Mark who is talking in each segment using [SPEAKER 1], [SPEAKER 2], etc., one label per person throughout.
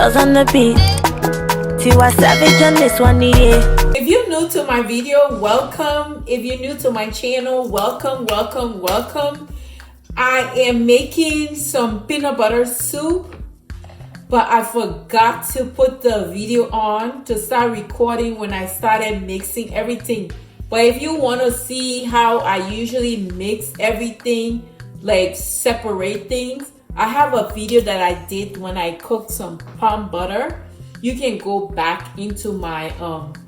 [SPEAKER 1] girls on the beat. Tiwa Savage on this one, yeah.
[SPEAKER 2] If you're new to my video, welcome. If you're new to my channel, welcome. I am making some peanut butter soup, but I forgot to put the video on to start recording when I started mixing everything. But if you want to see how I usually mix everything, like separate things, I have a video that I did when I cooked some palm butter. You can go back into my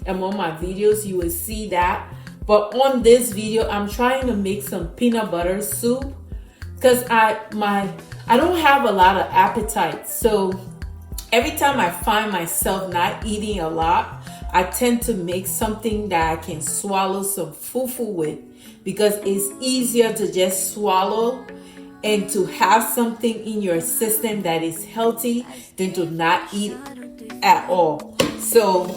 [SPEAKER 2] among my videos, you will see that. But on this video, I'm trying to make some peanut butter soup because I don't have a lot of appetite. So every time I find myself not eating a lot, I tend to make something that I can swallow some fufu with, because it's easier to just swallow and to have something in your system that is healthy than to not eat at all. So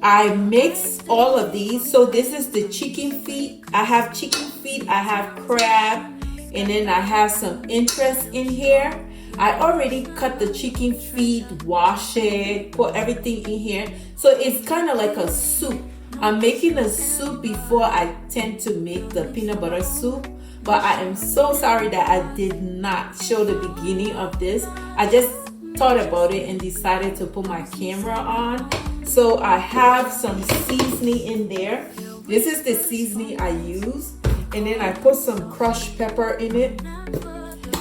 [SPEAKER 2] I mix all of these. So this is the chicken feet. I have chicken feet, I have crab, and then I have some interest in here. I already cut the chicken feet, wash it, put everything in here. So it's kind of like a soup. I'm making a soup before I tend to make the peanut butter soup. But I am so sorry that I did not show the beginning of this. I just thought about it and decided to put my camera on. So I have some seasoning in there. This is the seasoning I use. And then I put some crushed pepper in it.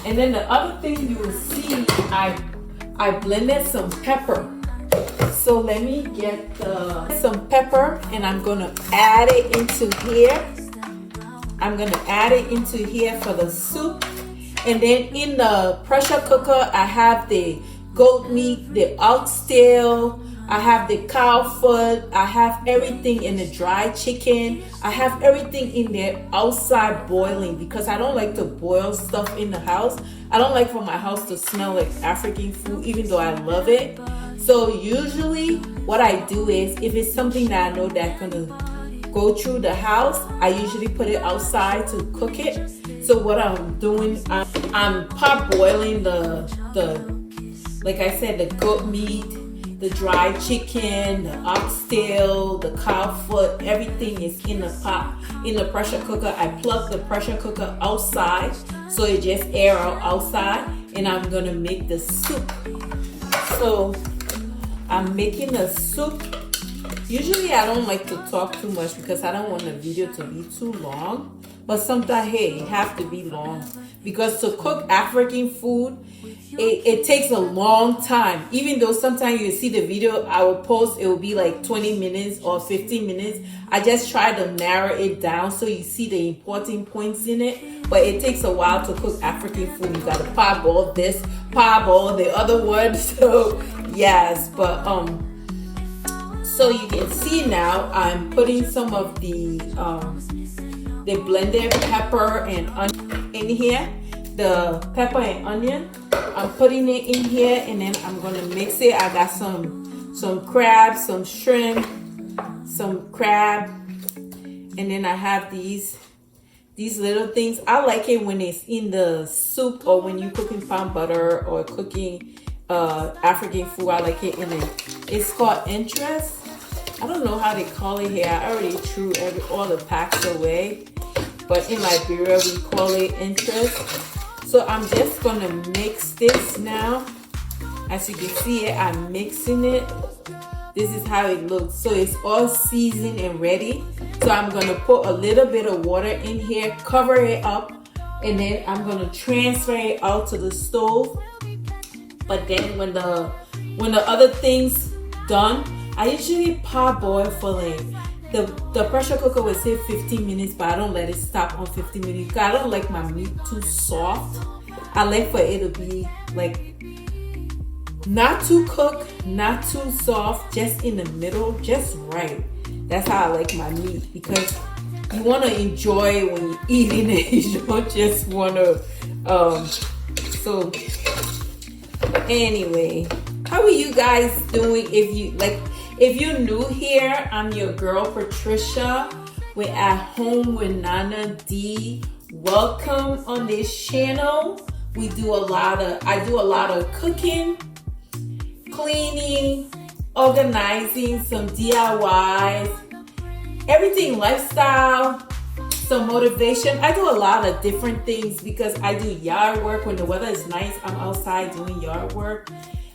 [SPEAKER 2] And then the other thing you will see, I blended some pepper. So let me get some pepper, and I'm gonna add it into here. I'm gonna add it into here for the soup. And then in the pressure cooker, I have the goat meat, the oxtail, I have the cow foot, I have everything in the dry chicken. I have everything in there outside boiling, because I don't like to boil stuff in the house. I don't like for my house to smell like African food, even though I love it. So usually what I do is, if it's something that I know that's gonna go through the house, I usually put it outside to cook it. So what I'm doing, I'm parboiling the like I said, the goat meat, the dry chicken, the oxtail, the cow foot, everything is in the pot, in the pressure cooker. I plug the pressure cooker outside, so it just air out outside, and I'm gonna make the soup. So I'm making a soup. Usually I don't like to talk too much because I don't want the video to be too long. But sometimes, hey, it have to be long, because to cook African food, it takes a long time. Even though sometimes you see the video I will post, it will be like 20 minutes or 15 minutes. I just try to narrow it down so you see the important points in it. But it takes a while to cook African food. You gotta parboil this, parboil the other one. So yes, but so you can see now I'm putting some of the blended pepper and onion in here. The pepper and onion, I'm putting it in here, and then I'm gonna mix it. I got some crab, some shrimp, some crab, and then I have these little things. I like it when it's in the soup, or when you're cooking palm butter or cooking African food. I like it in it. It's called interest. I don't know how they call it here. I already threw all the packs away, but in Liberia we call it interest. So I'm just gonna mix this now. As you can see it, I'm mixing it. This is how it looks. So it's all seasoned and ready. So I'm gonna put a little bit of water in here, cover it up, and then I'm gonna transfer it out to the stove. But then when the other things done, I usually parboil for like, the pressure cooker will say 15 minutes, but I don't let it stop on 15 minutes because I don't like my meat too soft. I like for it to be like not too cooked, not too soft, just in the middle, just right. That's how I like my meat, because you want to enjoy it when you're eating it. You don't just want to so anyway, how are you guys doing? If you're new here, I'm your girl Patricia. We're at home with Nana D. Welcome on this channel. I do a lot of cooking, cleaning, organizing, some DIYs, everything lifestyle, some motivation. I do a lot of different things because I do yard work. When the weather is nice, I'm outside doing yard work.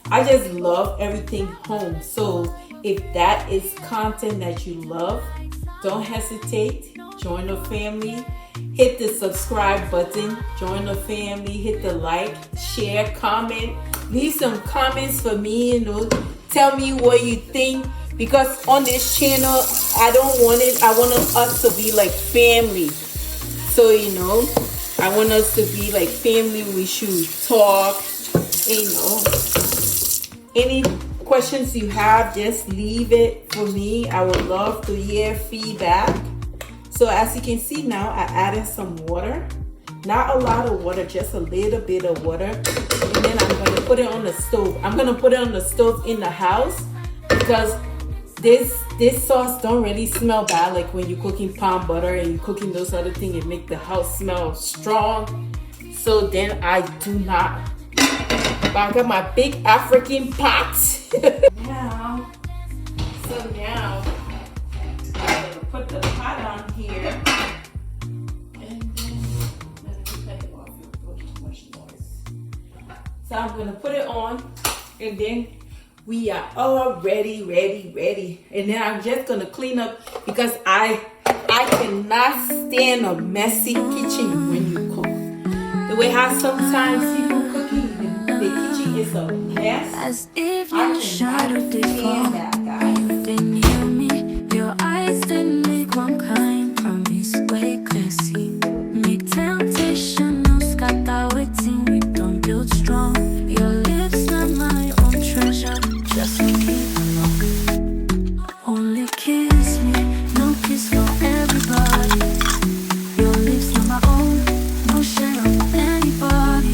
[SPEAKER 2] I just love everything home. So if that is content that you love, don't hesitate. Join the family. Hit the subscribe button. Join the family. Hit the like, share, comment. Leave some comments for me. Tell me what you think. Because on this channel, I don't want it. I want us to be like family. So I want us to be like family. We should talk. Any questions you have, just leave it for me. I would love to hear feedback. So as you can see now, I added some water. Not a lot of water, just a little bit of water. And then I'm going to put it on the stove. I'm going to put it on the stove in the house because this sauce don't really smell bad like when you're cooking palm butter and you're cooking those other things. It make the house smell strong. So then I do not. But I got my big African pot. now I'm gonna put the pot on here. And then let me cut it off before too much noise. So I'm gonna put it on, and then we are all ready. And then I'm just gonna clean up because I cannot stand a messy kitchen when you cook. The way how sometimes people cooking, the kitchen is a mess.
[SPEAKER 1] As if
[SPEAKER 2] I
[SPEAKER 1] you shadowed
[SPEAKER 2] cannot stand that, guys.
[SPEAKER 1] You didn't hear me. Your eyes didn't make one kind promise. Way classy. Make temptation no scatter waiting. We don't build strong. Your lips not my own treasure. Just leave me alone. Only kiss me. No kiss for everybody. Your lips not my own. No share of anybody.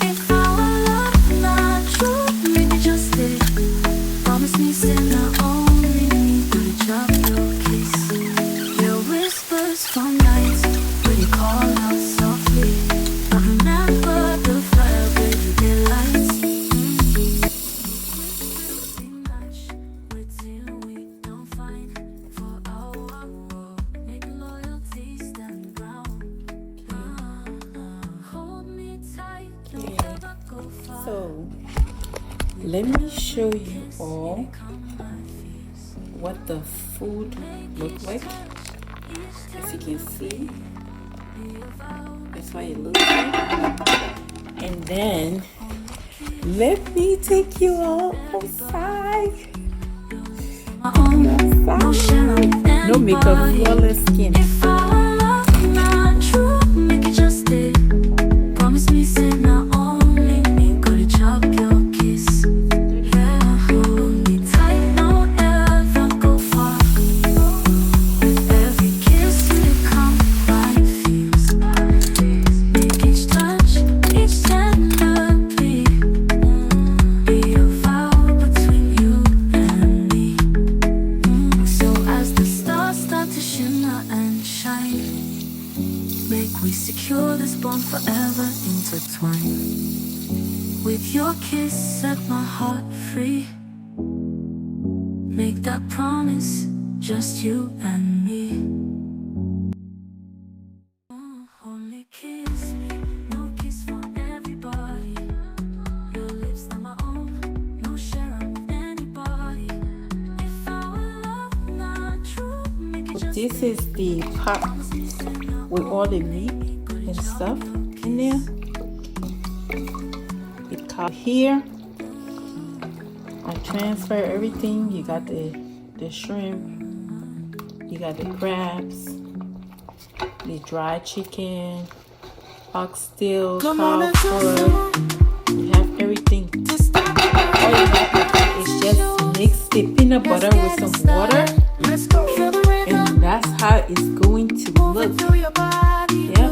[SPEAKER 1] If our love not true, maybe just stay. Promise me, say not only me. Gonna drop your kiss. Your whispers from nights when you call out softly. I remember the fire when you get lights. Much wait till we don't find for our world. Make loyalty stand ground. Hold me tight, don't ever go far.
[SPEAKER 2] So let me show you all what the food look like. As you can see, that's why it looks like. And then let me take you all outside. No makeup, flawless skin.
[SPEAKER 1] If our love not true, make it just stay. Promise me, say not only me. Gonna chop your kiss. Yeah, hold me tight, don't ever go far. With every kiss, we come by feels. Make each touch, each tender plea be a vow between you and me. So as the stars start to shimmer and shine, make we secure this bond forever intertwined. With your kiss, set my heart free. Make that promise, just you and me. Only kiss me, no kiss for everybody. Your lips are my own, no share of anybody. If our love not true, make it just
[SPEAKER 2] This is the pot with all the meat and stuff in there. It cut here. I transfer everything. You got the shrimp, you got the crabs, the dry chicken, oxtail, cow foot. You have everything. All you have to do is just mix the peanut butter with some water, and that's how it's going to look. Yeah.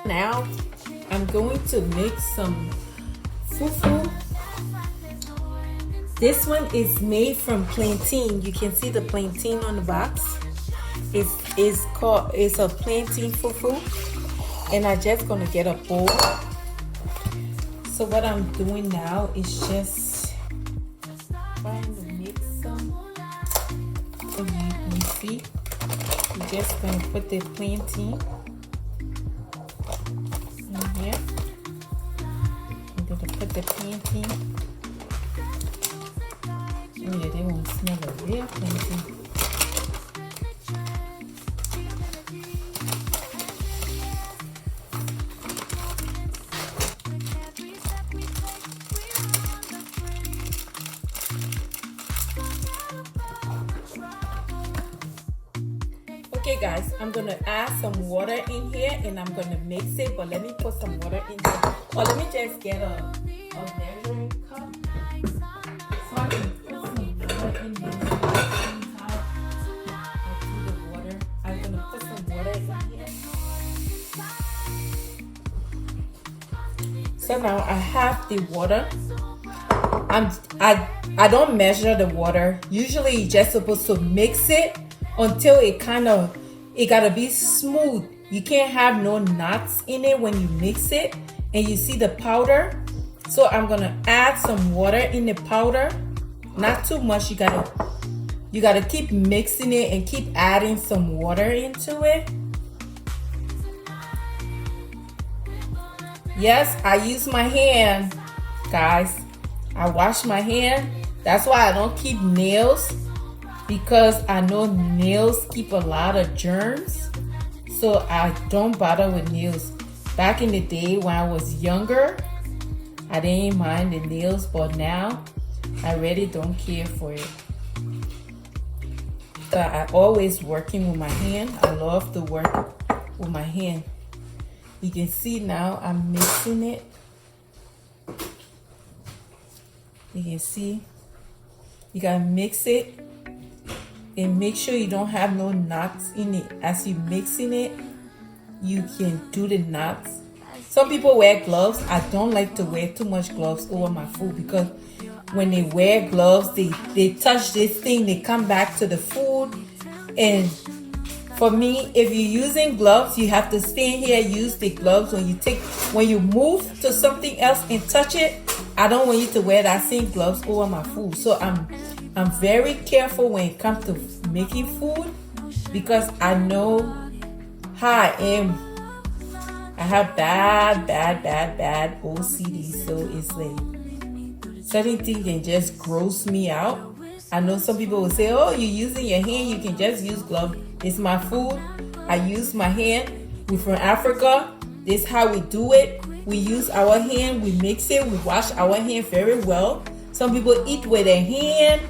[SPEAKER 2] Now I'm going to make some fufu. This one is made from plantain. You can see the plantain on the box. It's a plantain fufu, and I'm just gonna get a bowl. So what I'm doing now is just trying to mix some. So you see, you're just gonna put the plantain in here. I'm gonna put the plantain. Oh yeah, they won't smell the real plantain. Okay guys, I'm gonna add some water in here and I'm gonna mix it, but let me put some water in here. Or let me just get a measuring cup. So I can put some water in here. I'm gonna put some water in here. So now I have the water. I don't measure the water. Usually you're just supposed to mix it until it gotta be smooth. You can't have no knots in it when you mix it and you see the powder. So I'm gonna add some water in the powder, not too much. You gotta keep mixing it and keep adding some water into it. Yes, I use my hand, guys. I wash my hand. That's why I don't keep nails, because I know nails keep a lot of germs. So I don't bother with nails. Back in the day when I was younger, I didn't mind the nails, but now I really don't care for it. So I always working with my hand. I love to work with my hand. You can see now I'm mixing it. You can see, you gotta mix it and make sure you don't have no knots in it. As you mixing it, you can do the knots. Some people wear gloves. I don't like to wear too much gloves over my food, because when they wear gloves, they touch this thing, they come back to the food. And for me, if you're using gloves, you have to stand here, use the gloves. When you move to something else and touch it, I don't want you to wear that same gloves over my food. So I'm very careful when it comes to making food, because I know how I am. I have bad OCD, so it's like certain things can just gross me out. I know some people will say, oh, you're using your hand, you can just use gloves. It's my food. I use my hand. We're from Africa. This is how we do it. We use our hand, we mix it, we wash our hand very well. Some people eat with their hand.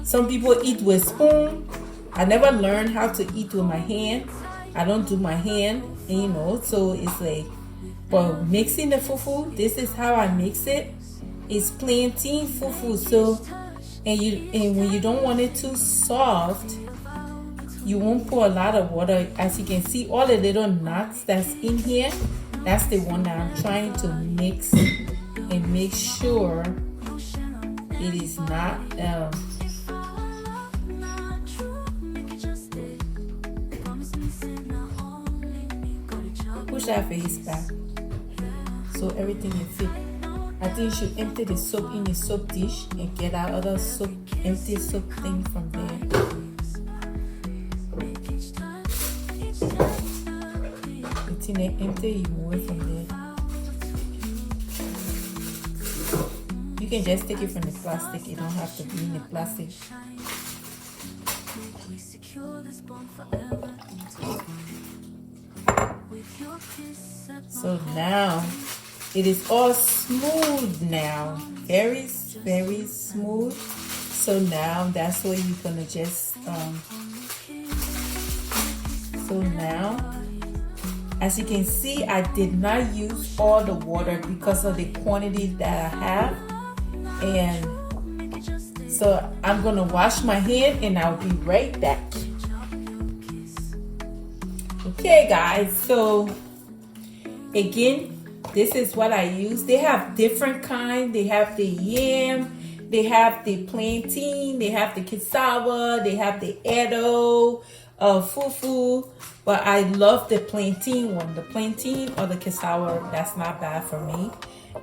[SPEAKER 2] Some people eat with spoon. I never learned how to eat with my hand. I don't do my hand, so it's like, but mixing the fufu, this is how I mix it. It's plantain fufu. So, and when you don't want it too soft, you won't pour a lot of water. As you can see, all the little knots that's in here, that's the one that I'm trying to mix and make sure it is not push that face back so everything will fit. I think you should empty the soap in your soap dish and get out other soap, empty soap thing from there. Empty, you move it from there. You can just take it from the plastic. It don't have to be in the plastic. So now it is all smooth now, very smooth. So now that's what you're gonna just so now, as you can see, I did not use all the water because of the quantity that I have. And so I'm gonna wash my hand and I'll be right back. Okay guys, so again, this is what I use. They have different kind. They have the yam, they have the plantain, they have the cassava, they have the edo, fufu. But I love the plantain one. The plantain or the cassava, that's not bad for me.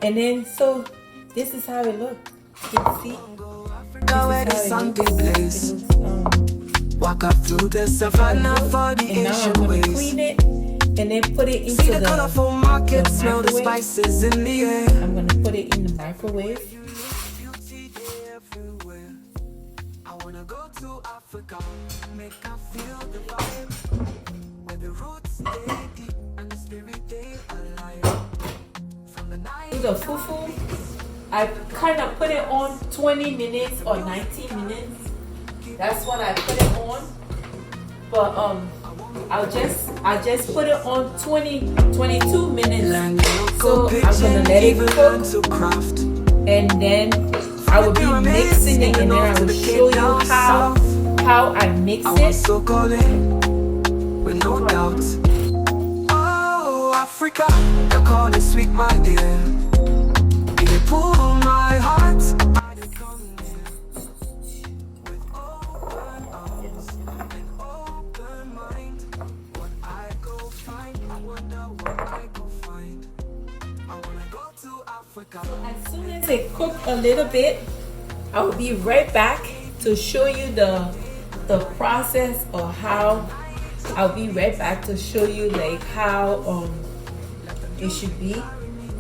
[SPEAKER 2] And then, so this is how it looks. You can see. This is how it looks.
[SPEAKER 3] Walk up through the savannah for the
[SPEAKER 2] and now I'm
[SPEAKER 3] ancient
[SPEAKER 2] gonna
[SPEAKER 3] ways.
[SPEAKER 2] clean it and then put it into
[SPEAKER 3] See the colorful market, smell the
[SPEAKER 2] microwave.
[SPEAKER 3] spices in the air.
[SPEAKER 2] I'm gonna put it in the microwave.
[SPEAKER 3] Beauty everywhere. I wanna go to Africa, make I feel the vibe. Where the roots stay deep and the spirit they alive. From the night.
[SPEAKER 2] The fufu, I kind of put it on 20 minutes or 19 minutes. That's what I put it on. But I just put it on 22 minutes. So I'm gonna let it cook, and then I will be mixing it, and then I will show you how I mix it.
[SPEAKER 3] So with no doubt. Oh, Africa, your call is sweet, my dear. You pull my heart.
[SPEAKER 2] As soon as it cooks a little bit, I will be right back to show you the process, or how I'll be right back to show you like how it should be.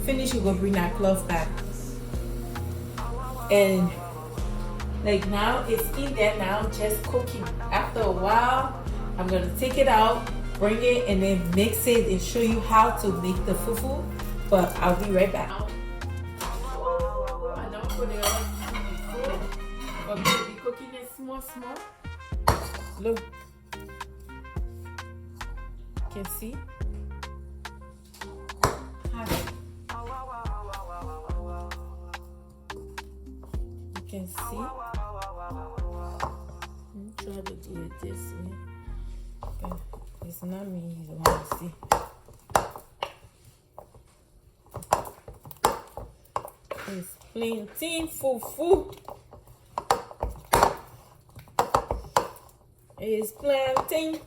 [SPEAKER 2] Finish, you go bring that cloth back, and like now it's in there now, just cooking. After a while, I'm gonna take it out, bring it, and then mix it and show you how to make the fufu. But I'll be right back. I don't put it on before, but we'll be cooking it small. Look, you can see. You can see. Let me try to do it this way. But it's not me you want to see. It's plantain fufu. It's plantain.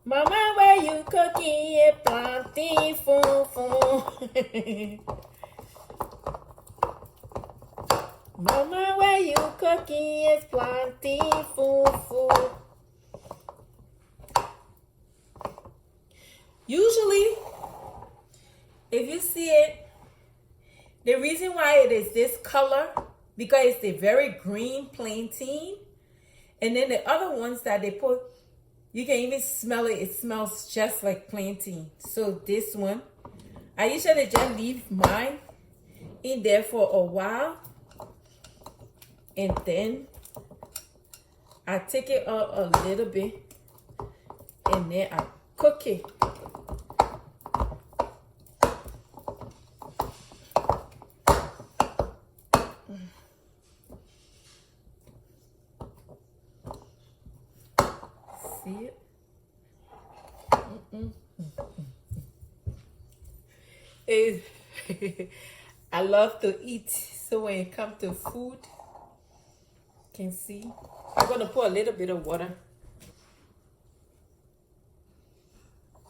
[SPEAKER 2] Mama, where you cooking it? Plantain fufu. Mama, where you cooking it? Plantain fufu. Usually, if you see it, the reason why it is this color, because it's the very green plantain, and then the other ones that they put, you can even smell it. It smells just like plantain. So this one, I usually just leave mine in there for a while, and then I take it out a little bit, and then I cook it. See it? I love to eat, so when it comes to food, you can see. I'm gonna put a little bit of water,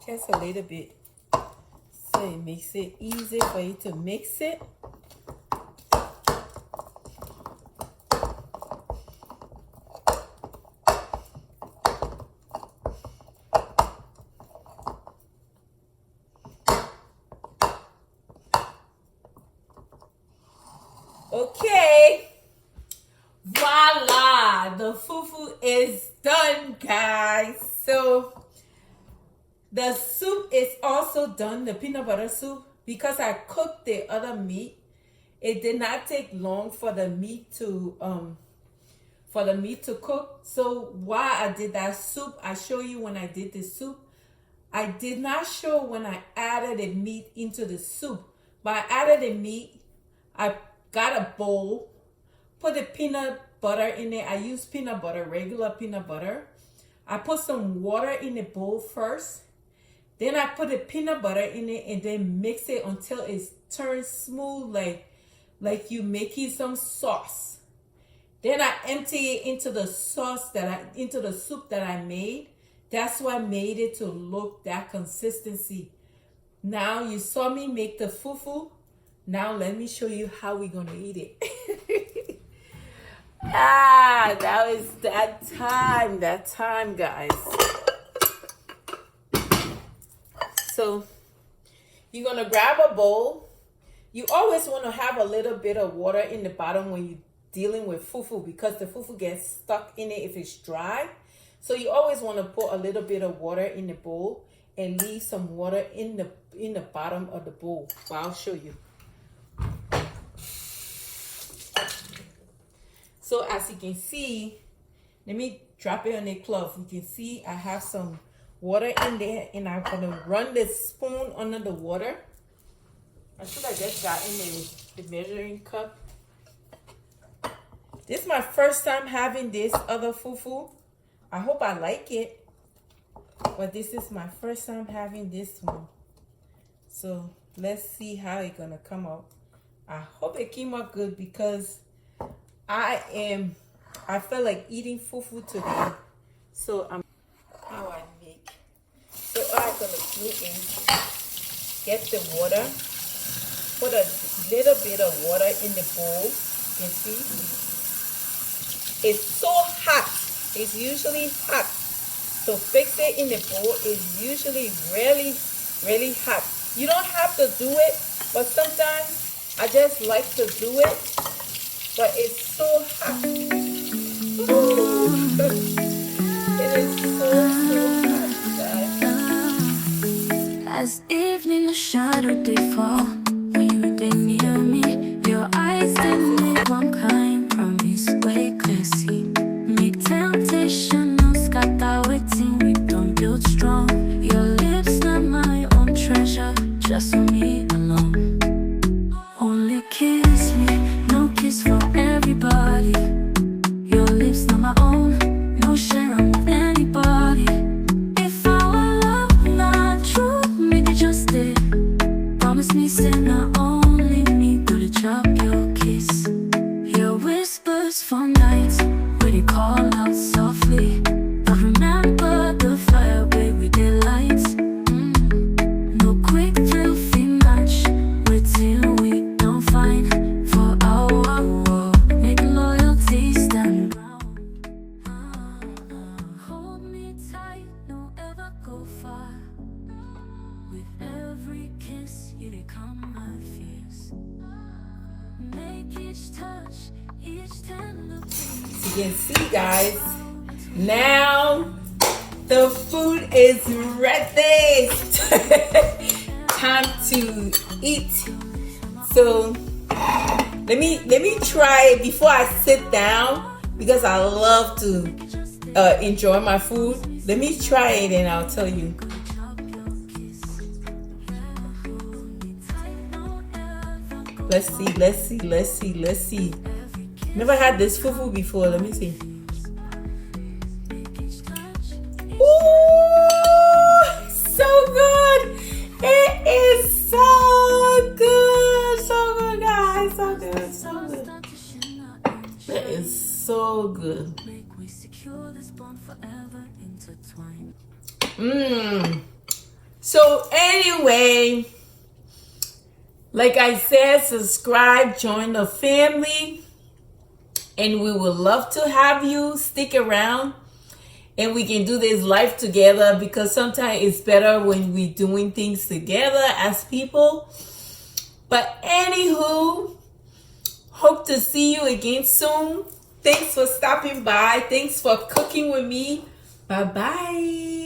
[SPEAKER 2] just a little bit, so it makes it easy for you to mix it. Okay, voila, the fufu is done, guys. So the soup is also done, the peanut butter soup, because I cooked the other meat. It did not take long for the meat to cook. So while I did that soup, I show you when I did the soup. I did not show when I added the meat into the soup, but I added the meat. I got a bowl, put the peanut butter in it. I use peanut butter, regular peanut butter. I put some water in the bowl first, Then I put the peanut butter in it and then mix it until it turns smooth, like you making some sauce. Then I empty it into the into the soup that I made. That's what made it to look that consistency. Now you saw me make the fufu. Now let me show you how we're gonna eat it. Now is that time, guys. So you're gonna grab a bowl. You always want to have a little bit of water in the bottom when you're dealing with fufu, because the fufu gets stuck in it if it's dry. So you always want to put a little bit of water in the bowl and leave some water in the bottom of the bowl. Well, I'll show you. So as you can see, let me drop it on a cloth. You can see I have some water in there, and I'm gonna run this spoon under the water. I should have just gotten the measuring cup. This is my first time having this other fufu. I hope I like it, but this is my first time having this one. So let's see how it's gonna come out. I hope it came out good, because I feel like eating fufu today. So how I make. So I'm gonna do is get the water, put a little bit of water in the bowl. You see, it's so hot. It's usually hot. So fix it in the bowl is usually really hot. You don't have to do it, but sometimes I just like to do it. But it's so hot. Ooh. It is so hot, guys.
[SPEAKER 1] As evening shadow they fall, when you they near me, your eyes they make one kind promise way classy. Make temptation no scatter waiting, we don't build strong. Your lips not my own treasure, just for me alone. Only kiss me, no kiss for everybody. Your lips not my own, no share with anybody. If our love not true, make it just stay. Promise me, say not only me, do the job, your kiss. Your whispers for nights, when you call out softly. But remember the fire where we did lights. No quick thrill fee match, wait till we don't find for our world. Make loyalty stand around. Hold me tight, don't ever go far. With every kiss, you become my fears. Make each touch, each tender breeze.
[SPEAKER 2] You can see, guys, now the food is ready. Time to eat. So let me try it before I sit down, because I love to enjoy my food. Let me try it and I'll tell you. Let's see. Never had this fufu before. Let me see. Ooh, so good. It is so good, guys. So good. That is so good. So anyway, like I said, subscribe, join the family, and we would love to have you stick around, and we can do this life together, because sometimes it's better when we're doing things together as people. But anywho, hope to see you again soon. Thanks for stopping by. Thanks for cooking with me. Bye-bye.